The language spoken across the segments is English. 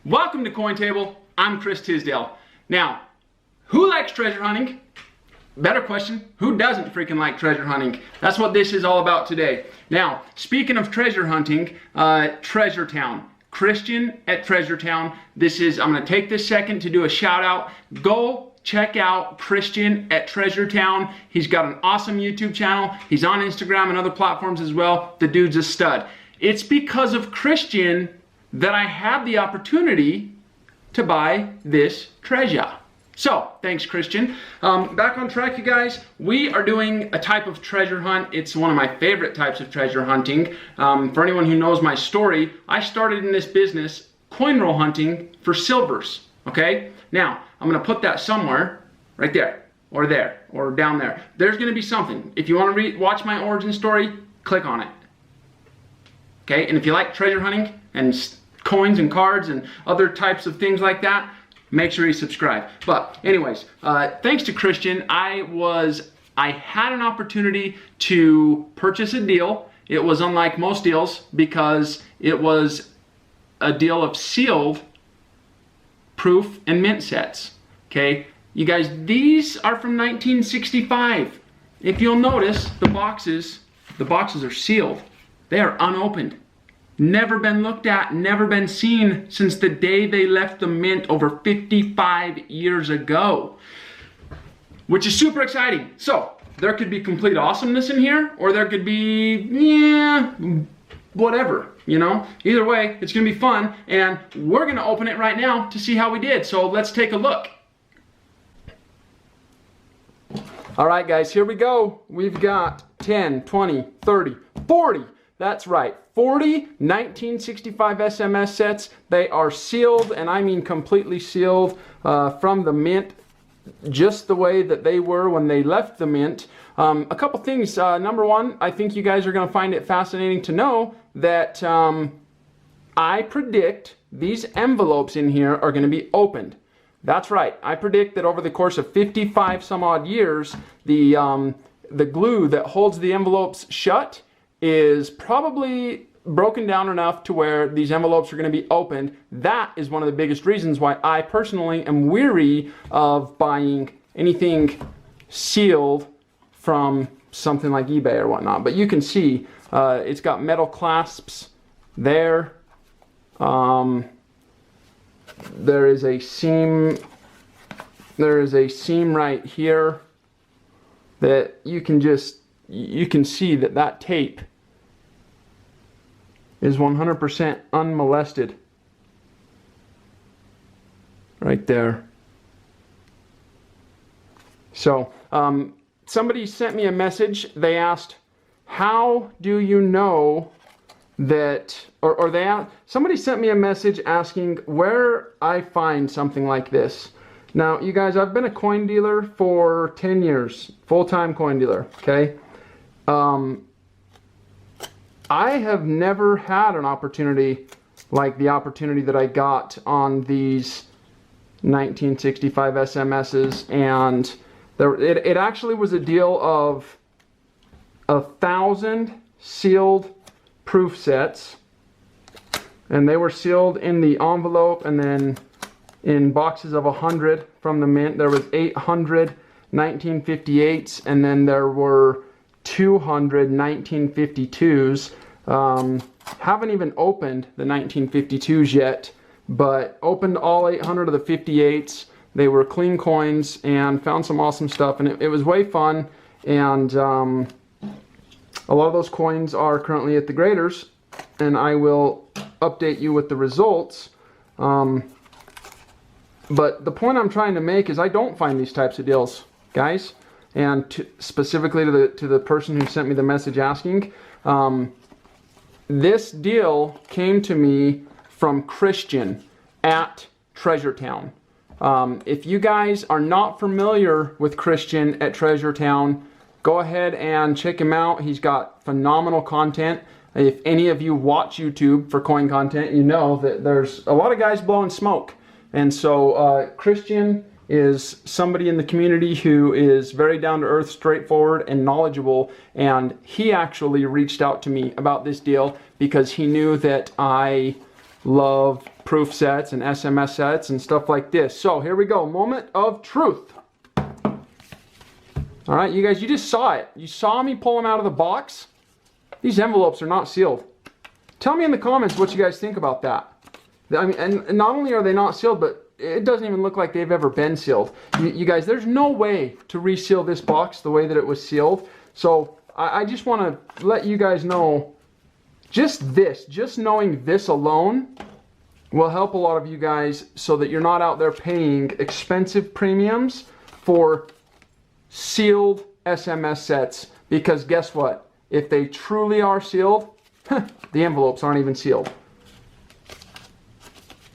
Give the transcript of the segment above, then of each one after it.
Welcome to CoinTable. I'm Chris Tisdale. Now, who likes treasure hunting? Better question, who doesn't freaking like treasure hunting? That's what this is all about today. Now, speaking of treasure hunting, Treasure Town. Christian at Treasure Town. I'm gonna take this second to do a shout out. Go check out Christian at Treasure Town. He's got an awesome YouTube channel. He's on Instagram and other platforms as well. The dude's a stud. It's because of Christian that I had the opportunity to buy this treasure. So, thanks Christian. Back on track, you guys. We are doing a type of treasure hunt. It's one of my favorite types of treasure hunting. For anyone who knows my story, I started in this business coin roll hunting for silvers, okay? Now, I'm gonna put that somewhere, right there, or down there. There's gonna be something. If you wanna watch my origin story, click on it. Okay, and if you like treasure hunting and coins and cards and other types of things like that, make sure you subscribe. But anyways, thanks to Christian, I had an opportunity to purchase a deal. It was unlike most deals because it was a deal of sealed proof and mint sets. Okay, you guys, these are from 1965. If you'll notice, the boxes are sealed. They are unopened. Never been looked at, never been seen since the day they left the mint over 55 years ago. Which is super exciting. So, there could be complete awesomeness in here, or there could be, yeah, whatever, you know? Either way, it's gonna be fun, and we're gonna open it right now to see how we did. So, let's take a look. All right, guys, here we go. We've got 10, 20, 30, 40. That's right, 40 1965 SMS sets. They are sealed, and I mean completely sealed from the mint, just the way that they were when they left the mint. A couple things. Number one, I think you guys are going to find it fascinating to know that I predict these envelopes in here are going to be opened. That's right. I predict that over the course of 55 some odd years, the glue that holds the envelopes shut is probably broken down enough to where these envelopes are going to be opened. That is one of the biggest reasons why I personally am weary of buying anything sealed from something like eBay or whatnot. But you can see it's got metal clasps there. There is a seam right here that you can see that tape is 100% unmolested. Right there. So, somebody sent me a message. They asked, how do you know that, somebody sent me a message asking where I find something like this. Now, you guys, I've been a coin dealer for 10 years, full-time coin dealer, okay? I have never had an opportunity like the opportunity that I got on these 1965 SMSs, and it actually was a deal of 1,000 sealed proof sets, and they were sealed in the envelope and then in boxes of 100 from the mint. There was 800 1958s, and then there were 200 1952s. Haven't even opened the 1952s yet, but opened all 800 of the 58s. They were clean coins and found some awesome stuff, and it was way fun. And a lot of those coins are currently at the graders, and I will update you with the results. But the point I'm trying to make is I don't find these types of deals, guys. And specifically to the person who sent me the message asking, this deal came to me from Christian at Treasure Town. If you guys are not familiar with Christian at Treasure Town, go ahead and check him out. He's got phenomenal content. If any of you watch YouTube for coin content, you know that there's a lot of guys blowing smoke. And so Christian is somebody in the community who is very down to earth, straightforward, and knowledgeable. And he actually reached out to me about this deal because he knew that I love proof sets and SMS sets and stuff like this. So here we go, moment of truth. All right, you guys, you just saw it. You saw me pull them out of the box. These envelopes are not sealed. Tell me in the comments what you guys think about that. I mean, and not only are they not sealed, but it doesn't even look like they've ever been sealed. You guys, there's no way to reseal this box the way that it was sealed. So I just want to let you guys know, just knowing this alone will help a lot of you guys so that you're not out there paying expensive premiums for sealed SMS sets. Because guess what? If they truly are sealed, the envelopes aren't even sealed.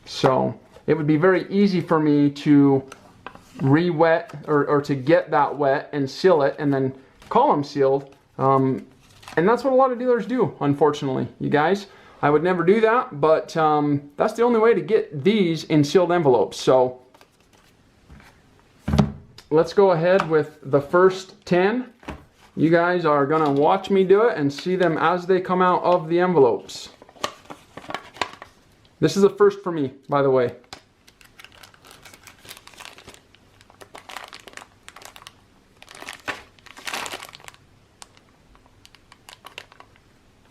So it would be very easy for me to re-wet or to get that wet and seal it and then call them sealed. And that's what a lot of dealers do, unfortunately, you guys. I would never do that, but that's the only way to get these in sealed envelopes. So let's go ahead with the first 10. You guys are gonna watch me do it and see them as they come out of the envelopes. This is a first for me, by the way.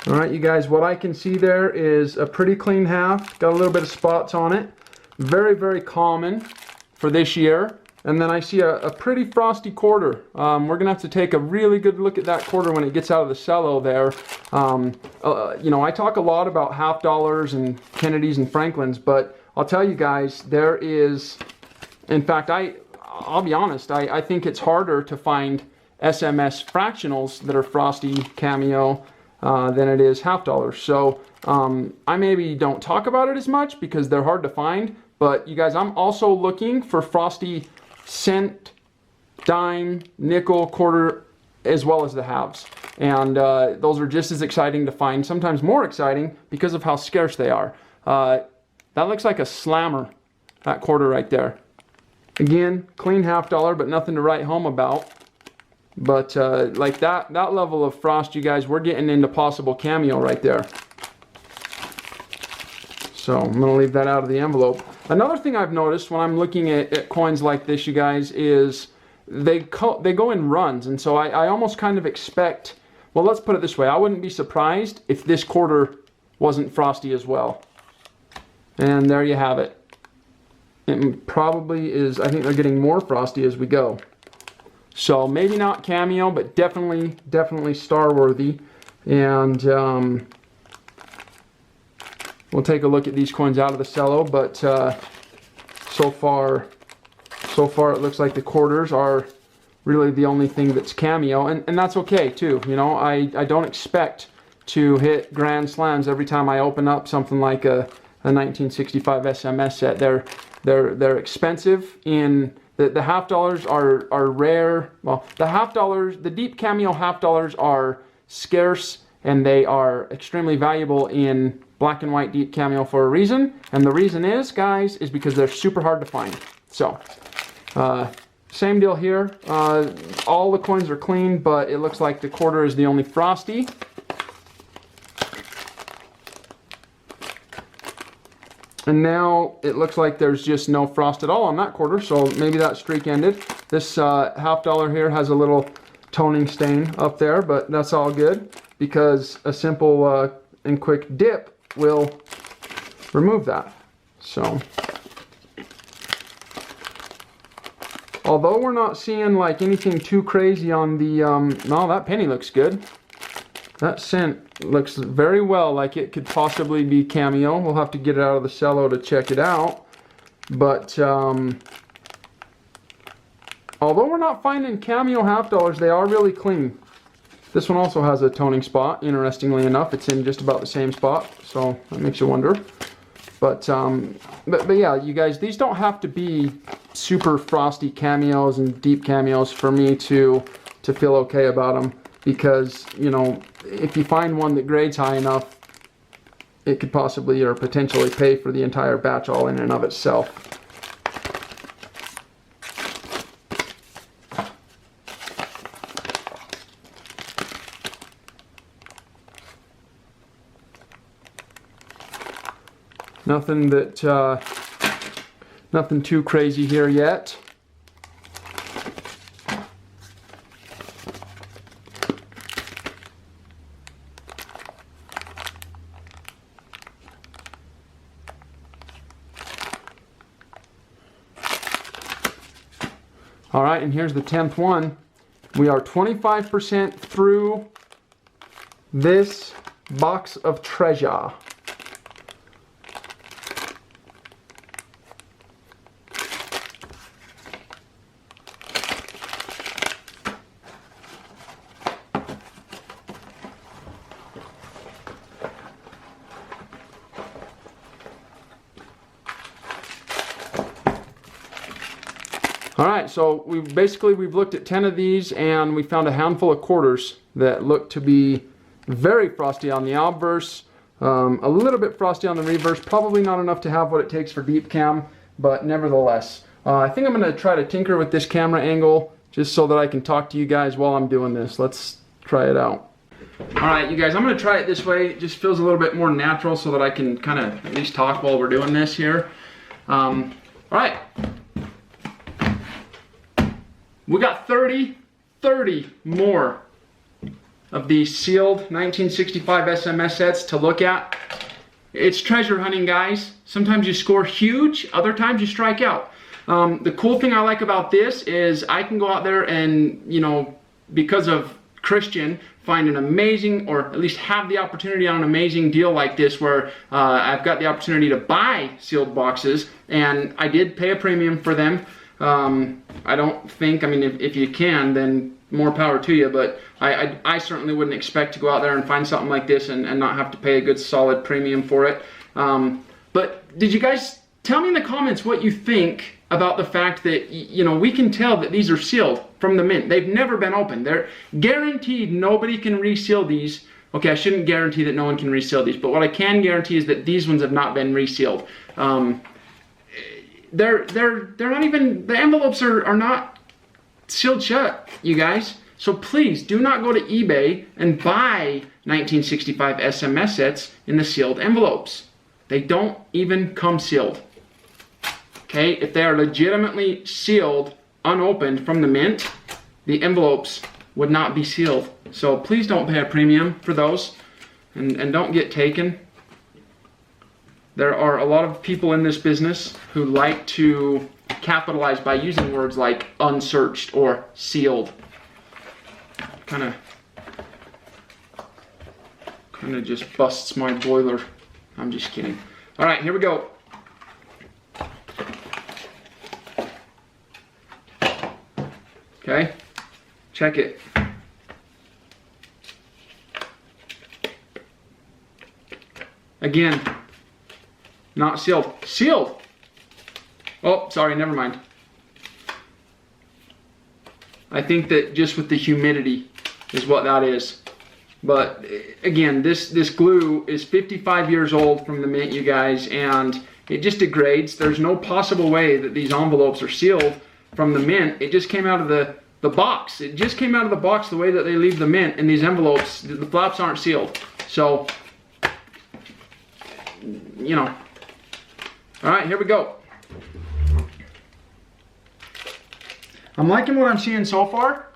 All right, you guys, what I can see there is a pretty clean half. Got a little bit of spots on it. Very, very common for this year. And then I see a pretty frosty quarter. We're gonna have to take a really good look at that quarter when it gets out of the cello there. You know, I talk a lot about half dollars and Kennedys and Franklins, but I'll tell you guys, there is, in fact, I'll be honest, I think it's harder to find SMS fractionals that are frosty cameo than it is half dollars. So I maybe don't talk about it as much because they're hard to find, but you guys, I'm also looking for frosty cent, dime, nickel, quarter, as well as the halves. And those are just as exciting to find, sometimes more exciting because of how scarce they are. That looks like a slammer, that quarter right there. Again, clean half dollar, but nothing to write home about. But like that level of frost, you guys, we're getting into possible cameo right there. So I'm gonna leave that out of the envelope. Another thing I've noticed when I'm looking at coins like this, you guys, is they go in runs. And so I almost kind of expect, well, let's put it this way. I wouldn't be surprised if this quarter wasn't frosty as well. And there you have it. It probably is, I think they're getting more frosty as we go. So maybe not cameo, but definitely star-worthy. And we'll take a look at these coins out of the cello, but so far it looks like the quarters are really the only thing that's cameo, and that's okay too. You know, I don't expect to hit grand slams every time I open up something like a 1965 SMS set. They're expensive. In the half dollars are rare. Well, the deep cameo half dollars are scarce, and they are extremely valuable in black and white deep cameo for a reason. And the reason is, guys, is because they're super hard to find. So, same deal here. All the coins are clean, but it looks like the quarter is the only frosty. And now it looks like there's just no frost at all on that quarter, so maybe that streak ended. This half dollar here has a little toning stain up there, but that's all good because a simple and quick dip will remove that. So, although we're not seeing like anything too crazy on the, no, that penny looks good. That cent looks very well like it could possibly be cameo. We'll have to get it out of the cello to check it out. But although we're not finding cameo half dollars, they are really clean. This one also has a toning spot. Interestingly enough, it's in just about the same spot, so that makes you wonder. But yeah, you guys, these don't have to be super frosty cameos and deep cameos for me to feel okay about them. Because, you know, if you find one that grades high enough, it could possibly or potentially pay for the entire batch all in and of itself. Nothing that, nothing too crazy here yet. All right, and here's the 10th one. We are 25% through this box of treasure. All right, so we've looked at 10 of these and we found a handful of quarters that look to be very frosty on the obverse, a little bit frosty on the reverse, probably not enough to have what it takes for deep cam, but nevertheless. I think I'm going to try to tinker with this camera angle just so that I can talk to you guys while I'm doing this. Let's try it out. All right, you guys, I'm going to try it this way. It just feels a little bit more natural so that I can kind of at least talk while we're doing this here. All right. We got 30 more of these sealed 1965 SMS sets to look at. It's treasure hunting, guys. Sometimes you score huge, other times you strike out. The cool thing I like about this is I can go out there and, you know, because of Christian, find an amazing, or at least have the opportunity on an amazing deal like this where I've got the opportunity to buy sealed boxes, and I did pay a premium for them. I don't think, I mean, if you can, then more power to you, but I certainly wouldn't expect to go out there and find something like this and not have to pay a good solid premium for it. But did you guys tell me in the comments what you think about the fact that, you know, we can tell that these are sealed from the mint. They've never been opened. They're guaranteed nobody can reseal these. Okay, I shouldn't guarantee that no one can reseal these, but what I can guarantee is that these ones have not been resealed. They're not even, the envelopes are not sealed shut, you guys. So please do not go to eBay and buy 1965 SMS sets in the sealed envelopes. They don't even come sealed. Okay, if they are legitimately sealed, unopened from the mint, the envelopes would not be sealed. So please don't pay a premium for those and don't get taken. There are a lot of people in this business who like to capitalize by using words like unsearched or sealed. Kind of just busts my boiler. I'm just kidding. All right, here we go. Okay, check it. Again, not sealed. Sealed! Oh, sorry, never mind. I think that just with the humidity is what that is. But again, this glue is 55 years old from the mint, you guys, and it just degrades. There's no possible way that these envelopes are sealed from the mint. It just came out of the box. It just came out of the box the way that they leave the mint, and these envelopes, the flaps aren't sealed. So, you know. All right, here we go. I'm liking what I'm seeing so far.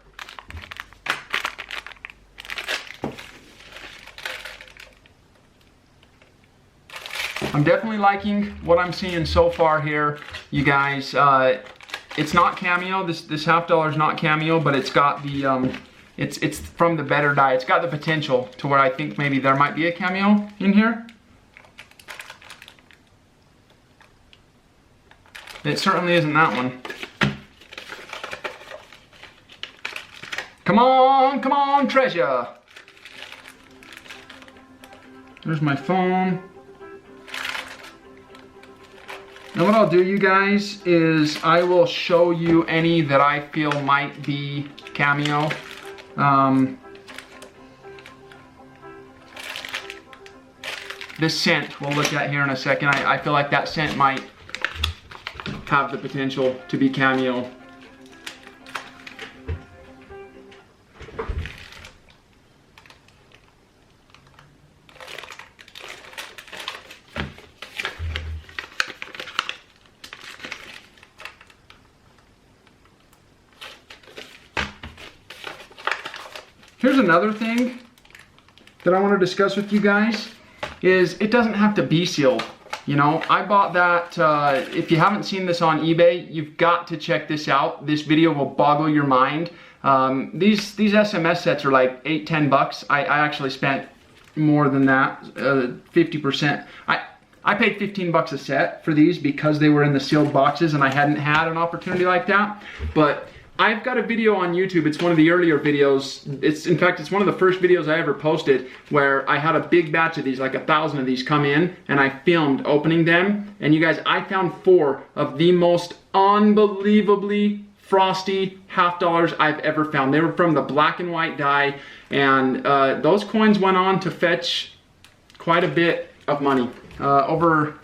I'm definitely liking what I'm seeing so far here, you guys. It's not cameo. This $50 is not cameo, but it's got the it's from the better die. It's got the potential to where I think maybe there might be a cameo in here. It certainly isn't that one. Come on, treasure. There's my phone. Now what I'll do, you guys, is I will show you any that I feel might be cameo. This scent we'll look at here in a second. I feel like that scent might have the potential to be cameo. Here's another thing that I want to discuss with you guys is it doesn't have to be sealed. You know, I bought that, if you haven't seen this on eBay, you've got to check this out. This video will boggle your mind. These SMS sets are like $8-10. I actually spent more than that, 50%. I paid $15 a set for these because they were in the sealed boxes and I hadn't had an opportunity like that. But I've got a video on YouTube. It's one of the earlier videos. In fact, it's one of the first videos I ever posted where I had a big batch of these, like 1,000 of these come in, and I filmed opening them. And you guys, I found 4 of the most unbelievably frosty half dollars I've ever found. They were from the black and white die, and those coins went on to fetch quite a bit of money, over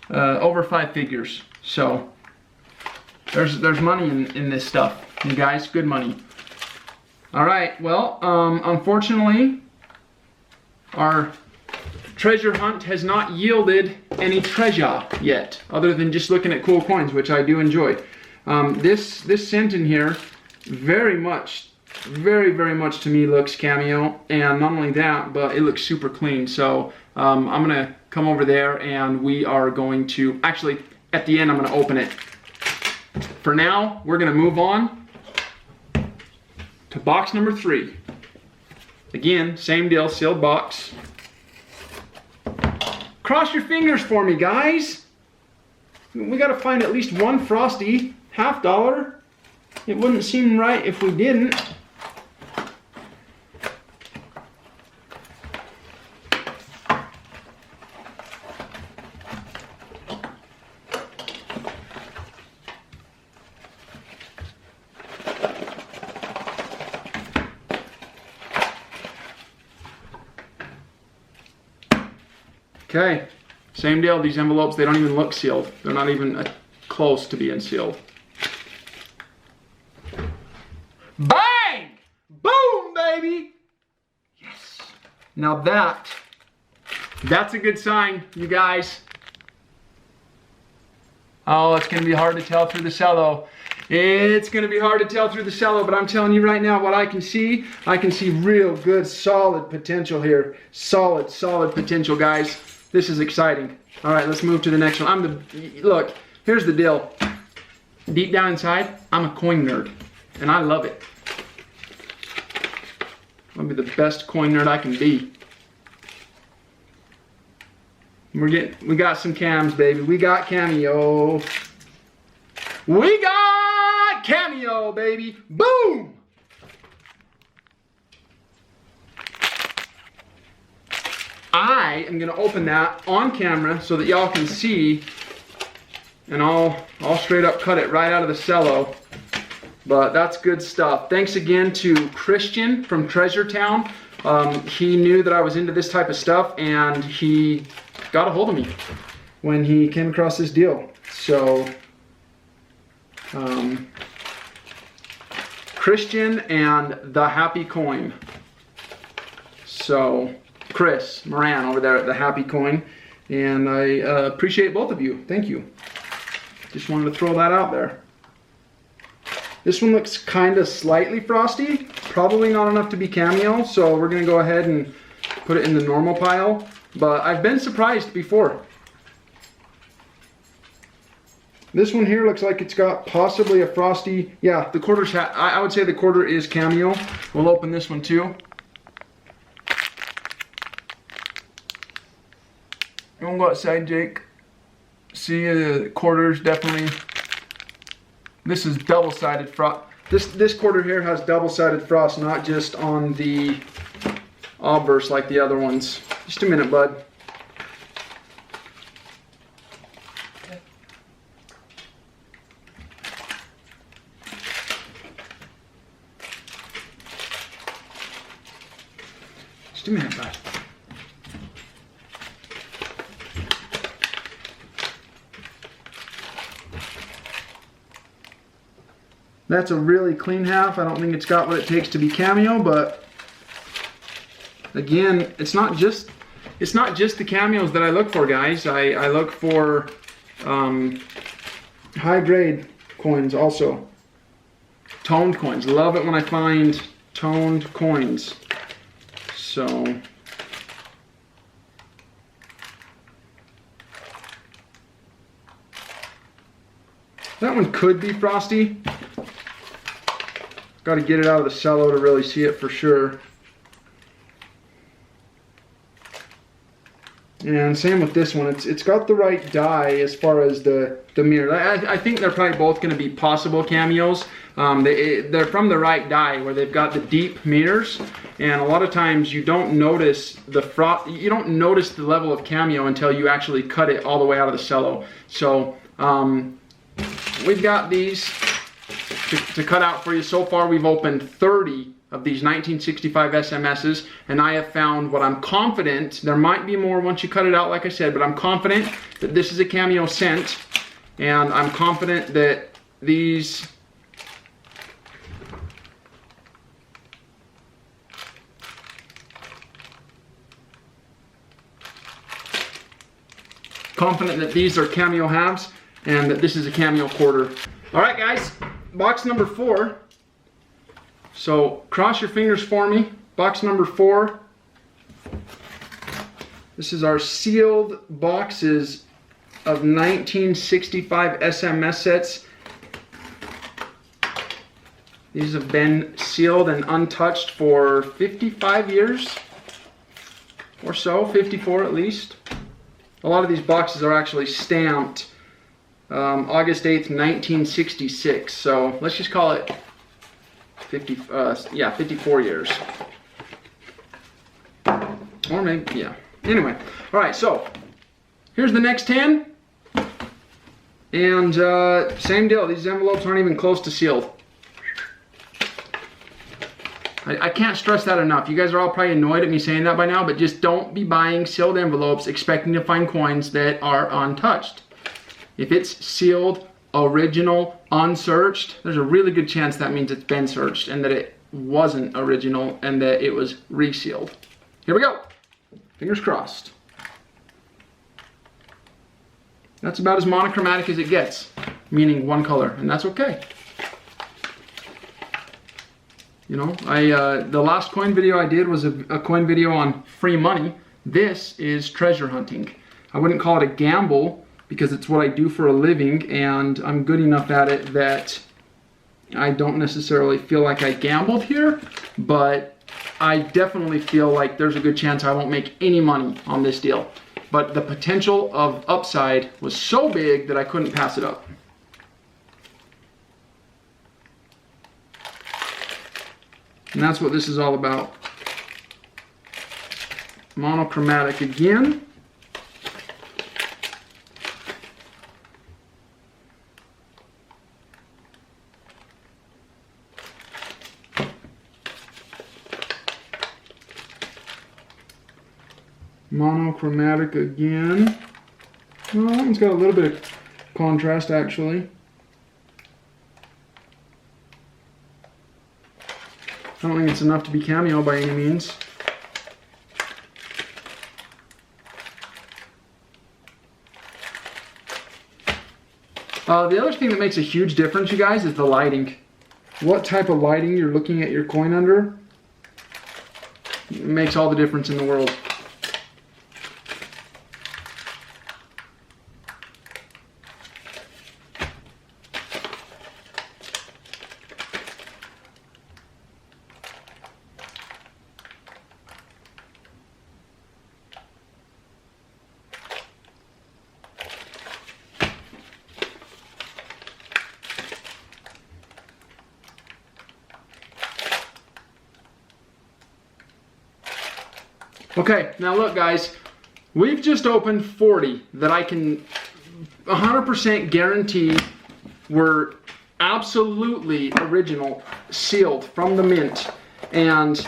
5 figures. So there's money in this stuff, you guys, good money. All right, well, unfortunately, our treasure hunt has not yielded any treasure yet, other than just looking at cool coins, which I do enjoy. This cent in here, very much to me looks cameo, and not only that, but it looks super clean. So I'm gonna come over there and we are going to, actually, at the end, I'm gonna open it. For now, we're gonna move on to box number 3. Again, same deal, sealed box. Cross your fingers for me, guys. We gotta find at least one frosty half dollar. It wouldn't seem right if we didn't. Okay, same deal. These envelopes, they don't even look sealed. They're not even close to being sealed. Bang! Boom, baby! Yes. Now that's a good sign, you guys. Oh, it's gonna be hard to tell through the cello. It's gonna be hard to tell through the cello, but I'm telling you right now what I can see real good, solid potential here. Solid potential, guys. This is exciting. All right, let's move to the next one. Look, here's the deal. Deep down inside, I'm a coin nerd, and I love it. I'll be the best coin nerd I can be. We got some cams, baby. We got cameo. We got cameo, baby. Boom! I am gonna open that on camera so that y'all can see, and I'll straight up cut it right out of the cello. But that's good stuff. Thanks again to Christian from Treasure Town. He knew that I was into this type of stuff, and he got a hold of me when he came across this deal. So, Christian and the Happy Coin. So, Chris Moran over there at the Happy Coin, and I appreciate both of you. Thank you. Just wanted to throw that out there. This one looks kind of slightly frosty, probably not enough to be cameo, so we're gonna go ahead and put it in the normal pile, but I've been surprised before. This one here looks like it's got possibly a frosty, yeah, the quarter's, I would say the quarter is cameo. We'll open this one too. Don't go outside, Jake. See, the quarters definitely. This is double-sided frost. This quarter here has double-sided frost, not just on the obverse like the other ones. Just a minute, bud. Just a minute, bud. That's a really clean half. I don't think it's got what it takes to be cameo, but again, it's not just the cameos that I look for, guys. I look for high grade coins also. Toned coins. Love it when I find toned coins. So that one could be Frosty. Got to get it out of the cello to really see it for sure. And same with this one. It's got the right die as far as the mirror. I think they're probably both going to be possible cameos. They're from the right die where they've got the deep mirrors, and a lot of times you don't notice the level of cameo until you actually cut it all the way out of the cello. So we've got these to cut out for you. So far we've opened 30 of these 1965 SMSs, and I have found what I'm confident, there might be more once you cut it out like I said, but I'm confident that this is a cameo cent, and I'm confident that these are cameo halves and that this is a cameo quarter. Alright guys, box number 4. So cross your fingers for me. Box number 4. This is our sealed boxes of 1965 SMS sets. These have been sealed and untouched for 55 years or so, 54 at least. A lot of these boxes are actually stamped August 8th, 1966. So let's just call it 54 years. Or maybe, yeah. Anyway, all right, so here's the next 10. And same deal, these envelopes aren't even close to sealed. I can't stress that enough. You guys are all probably annoyed at me saying that by now, but just don't be buying sealed envelopes expecting to find coins that are untouched. If it's sealed, original, unsearched, there's a really good chance that means it's been searched and that it wasn't original and that it was resealed. Here we go. Fingers crossed. That's about as monochromatic as it gets, meaning one color, and that's okay. You know, the last coin video I did was a coin video on free money. This is treasure hunting. I wouldn't call it a gamble because it's what I do for a living, and I'm good enough at it that I don't necessarily feel like I gambled here, but I definitely feel like there's a good chance I won't make any money on this deal. But the potential of upside was so big that I couldn't pass it up. And that's what this is all about. Monochromatic again. Monochromatic again. Well, that one's got a little bit of contrast actually. I don't think it's enough to be cameo by any means. The other thing that makes a huge difference, you guys, is the lighting. What type of lighting you're looking at your coin under makes all the difference in the world. Okay, now look guys, we've just opened 40 that I can 100% guarantee were absolutely original, sealed from the mint. And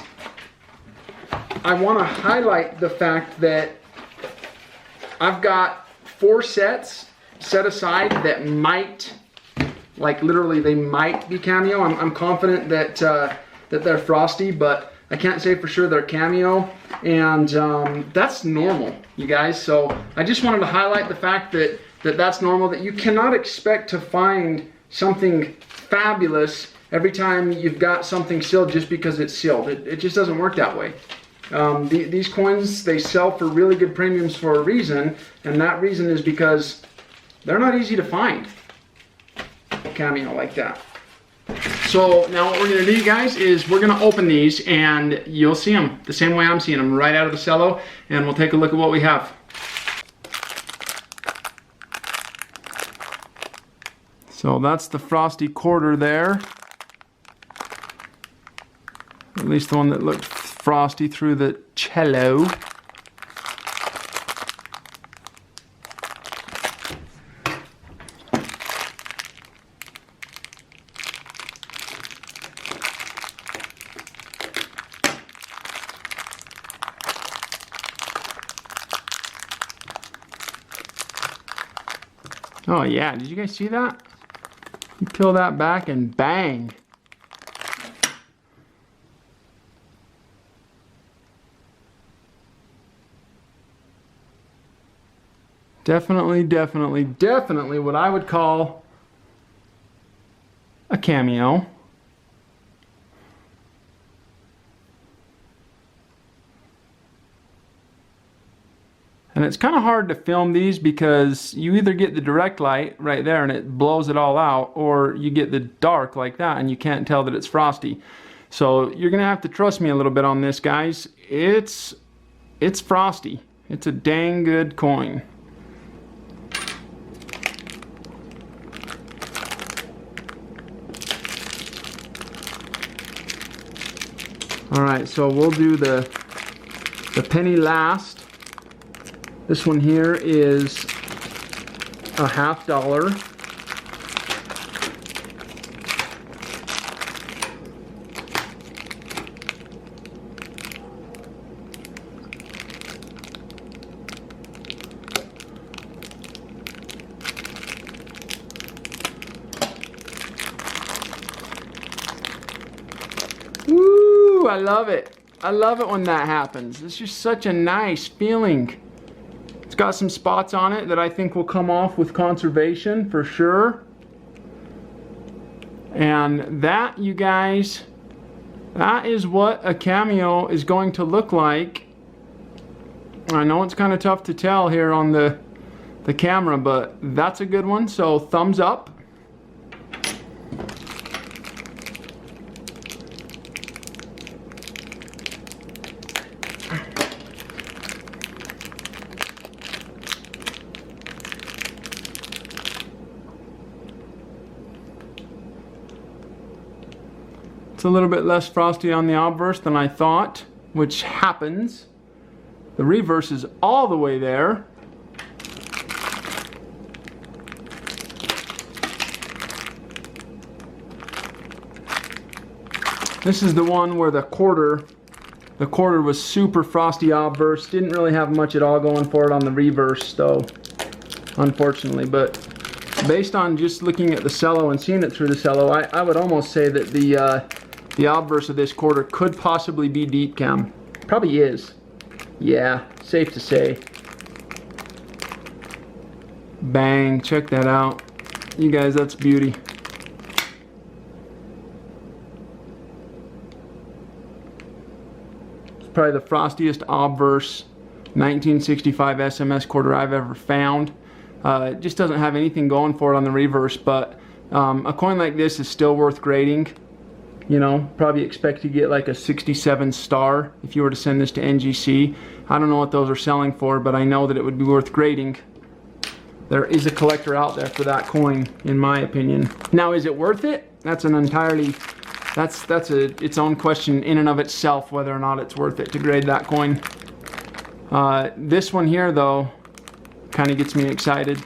I want to highlight the fact that I've got 4 sets set aside that might, like literally they might be cameo. I'm confident that, that they're Frosty, but I can't say for sure they're cameo, and that's normal, you guys. So I just wanted to highlight the fact that that's normal, that you cannot expect to find something fabulous every time you've got something sealed just because it's sealed. It just doesn't work that way. These coins, they sell for really good premiums for a reason, and that reason is because they're not easy to find. A cameo like that. So now what we're going to do, guys, is we're going to open these, and you'll see them the same way I'm seeing them, right out of the cello, and we'll take a look at what we have. So that's the Frosty quarter there. At least the one that looked frosty through the cello. Oh yeah, did you guys see that? You peel that back and bang. Definitely what I would call a cameo. And it's kind of hard to film these because you either get the direct light right there and it blows it all out, or you get the dark like that and you can't tell that it's Frosty. So you're gonna have to trust me a little bit on this, guys. It's Frosty. It's a dang good coin. Alright, so we'll do the penny last. This one here is a $50. Woo! I love it. I love it when that happens. It's just such a nice feeling. It's got some spots on it that I think will come off with conservation for sure. And that, you guys, that is what a cameo is going to look like. I know it's kind of tough to tell here on the camera, but that's a good one. So thumbs up. It's a little bit less frosty on the obverse than I thought, which happens. The reverse is all the way there. This is the one where the quarter was super frosty obverse. Didn't really have much at all going for it on the reverse though, unfortunately. But based on just looking at the cello and seeing it through the cello, I would almost say that the obverse of this quarter could possibly be deep cam. Probably is. Yeah, safe to say. Bang, check that out. You guys, that's beauty. It's probably the frostiest obverse 1965 SMS quarter I've ever found. It just doesn't have anything going for it on the reverse, but a coin like this is still worth grading. You know, probably expect to get like a 67 star if you were to send this to NGC. I don't know what those are selling for, but I know that it would be worth grading. There is a collector out there for that coin, in my opinion. Now, is it worth it? That's an entirely, that's its own question in and of itself, whether or not it's worth it to grade that coin. This one here, though, kind of gets me excited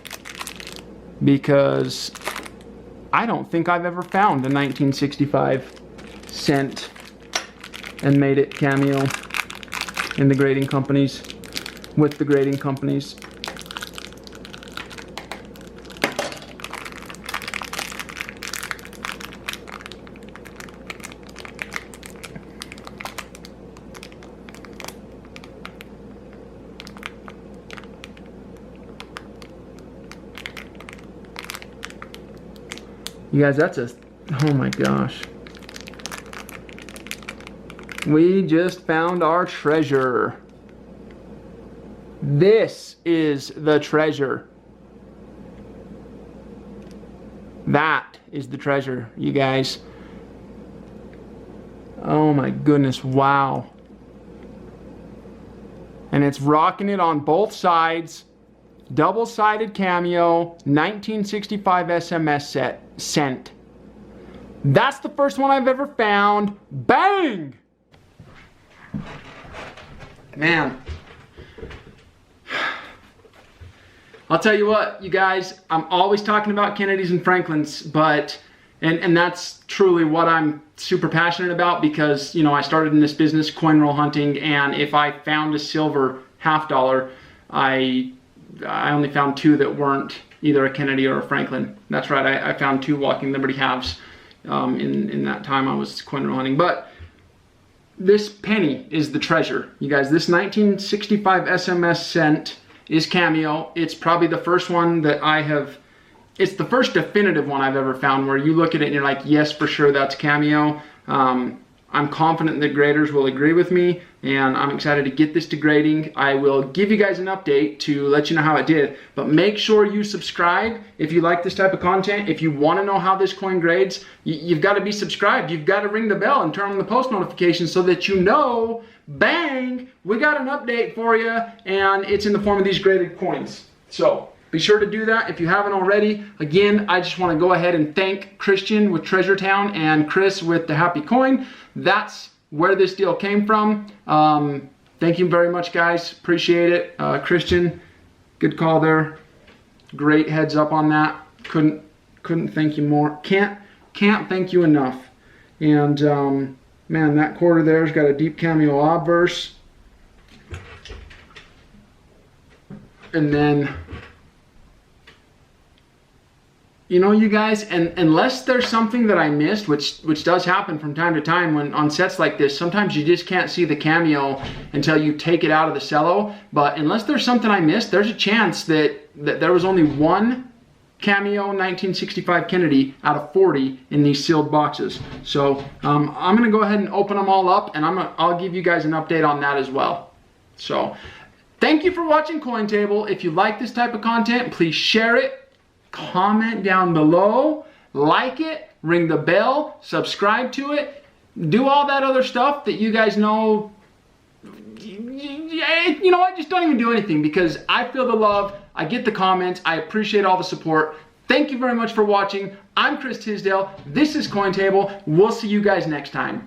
because I don't think I've ever found a 1965 cent and made it cameo in the grading companies, with the grading companies. You guys, that's a, oh my gosh. We just found our treasure. This is the treasure. That is the treasure, you guys. Oh my goodness, wow. And it's rocking it on both sides. Double-sided cameo, 1965 SMS cent. That's the first one I've ever found. Bang! Man. I'll tell you what, you guys, I'm always talking about Kennedys and Franklins, but, and that's truly what I'm super passionate about, because, you know, I started in this business, coin roll hunting, and if I found a silver half dollar, I only found two that weren't either a Kennedy or a Franklin. That's right, I found two walking Liberty halves in that time I was coin roll hunting. But this penny is the treasure, you guys. This 1965 SMS cent is cameo. It's probably the first one that it's the first definitive one I've ever found where you look at it and you're like, yes, for sure, that's cameo. I'm confident that graders will agree with me, and I'm excited to get this to grading. I will give you guys an update to let you know how it did, but make sure you subscribe if you like this type of content. If you want to know how this coin grades, you've got to be subscribed. You've got to ring the bell and turn on the post notifications so that you know, bang, we got an update for you, and it's in the form of these graded coins. So be sure to do that if you haven't already. Again, I just want to go ahead and thank Christian with Treasure Town and Chris with the Happy Coin. That's where this deal came from. Thank you very much, guys. Appreciate it. Christian, good call there. Great heads up on that. Couldn't thank you more. Can't thank you enough. And man, that quarter there's got a deep cameo obverse. And then, you know, you guys, and unless there's something that I missed, which does happen from time to time when on sets like this, sometimes you just can't see the cameo until you take it out of the cello. But unless there's something I missed, there's a chance that there was only one cameo 1965 Kennedy out of 40 in these sealed boxes. So I'm gonna go ahead and open them all up, and I'll give you guys an update on that as well. So thank you for watching Coin Table. If you like this type of content, please share it. Comment down below, like it, ring the bell, subscribe to it, do all that other stuff that you guys know. You know what, just don't even do anything, because I feel the love, I get the comments, I appreciate all the support. Thank you very much for watching. I'm Chris Tisdale, this is Coin Table. We'll see you guys next time.